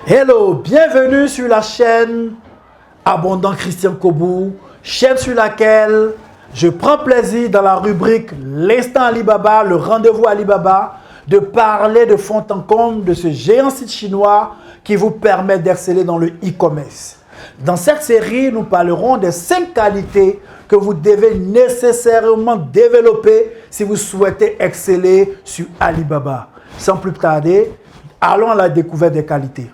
Hello, bienvenue sur la chaîne Abondant Christian Kobu, chaîne sur laquelle je prends plaisir dans la rubrique L'instant Alibaba, le rendez-vous Alibaba, de parler de fond en comble de ce géant site chinois qui vous permet d'exceller dans le e-commerce. Dans cette série, nous parlerons des 5 qualités que vous devez nécessairement développer si vous souhaitez exceller sur Alibaba. Sans plus tarder, allons à la découverte des qualités.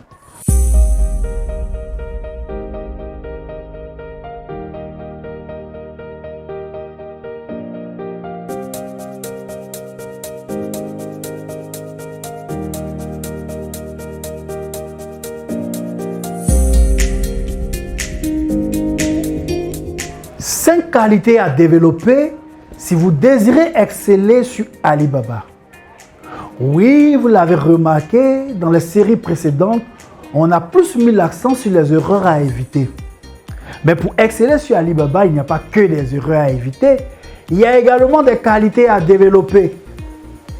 Cinq qualités à développer si vous désirez exceller sur Alibaba. Oui, vous l'avez remarqué, dans les séries précédentes, on a plus mis l'accent sur les erreurs à éviter. Mais pour exceller sur Alibaba, il n'y a pas que des erreurs à éviter, il y a également des qualités à développer.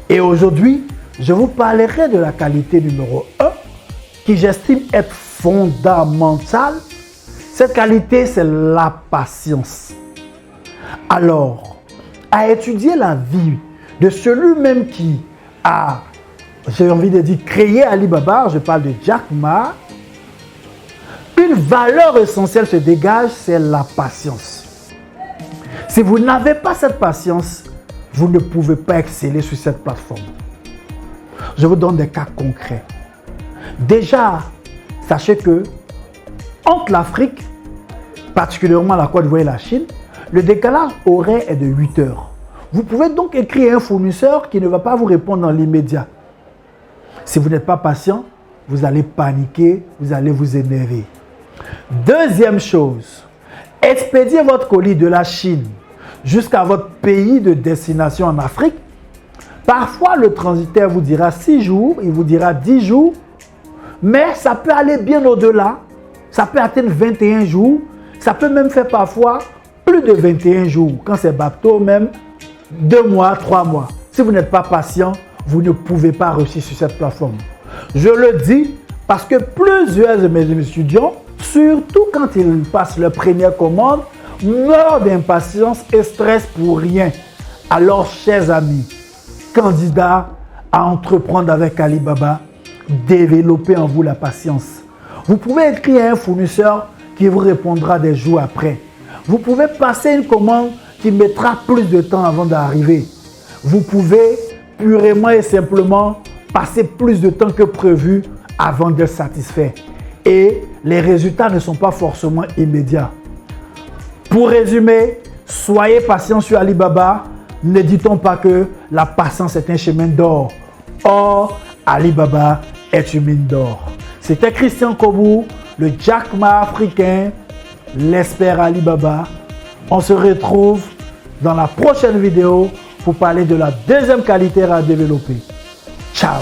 Et aujourd'hui, je vous parlerai de la qualité numéro 1 qui j'estime être fondamentale. Cette qualité, c'est la patience. Alors, à étudier la vie de celui-même qui a, j'ai envie de dire, créé Alibaba, je parle de Jack Ma, une valeur essentielle se dégage, c'est la patience. Si vous n'avez pas cette patience, vous ne pouvez pas exceller sur cette plateforme. Je vous donne des cas concrets. Déjà, sachez que entre l'Afrique, particulièrement la Côte d'Ivoire et la Chine, le décalage horaire est de 8 heures. Vous pouvez donc écrire à un fournisseur qui ne va pas vous répondre dans l'immédiat. Si vous n'êtes pas patient, vous allez paniquer, vous allez vous énerver. Deuxième chose, expédier votre colis de la Chine jusqu'à votre pays de destination en Afrique. Parfois, le transitaire vous dira 6 jours, il vous dira 10 jours, mais ça peut aller bien au-delà. Ça peut atteindre 21 jours, ça peut même faire parfois plus de 21 jours. Quand c'est bateau, même 2 mois, 3 mois. Si vous n'êtes pas patient, vous ne pouvez pas réussir sur cette plateforme. Je le dis parce que plusieurs de mes étudiants, surtout quand ils passent leur première commande, meurent d'impatience et stress pour rien. Alors, chers amis, candidats à entreprendre avec Alibaba, développez en vous la patience. Vous pouvez écrire à un fournisseur qui vous répondra des jours après. Vous pouvez passer une commande qui mettra plus de temps avant d'arriver. Vous pouvez purement et simplement passer plus de temps que prévu avant d'être satisfait. Et les résultats ne sont pas forcément immédiats. Pour résumer, soyez patient sur Alibaba. Ne dit-on pas que la patience est un chemin d'or. Or, Alibaba est une mine d'or. C'était Christian Kobu, le Jack Ma africain, l'expert Alibaba. On se retrouve dans la prochaine vidéo pour parler de la deuxième qualité à développer. Ciao!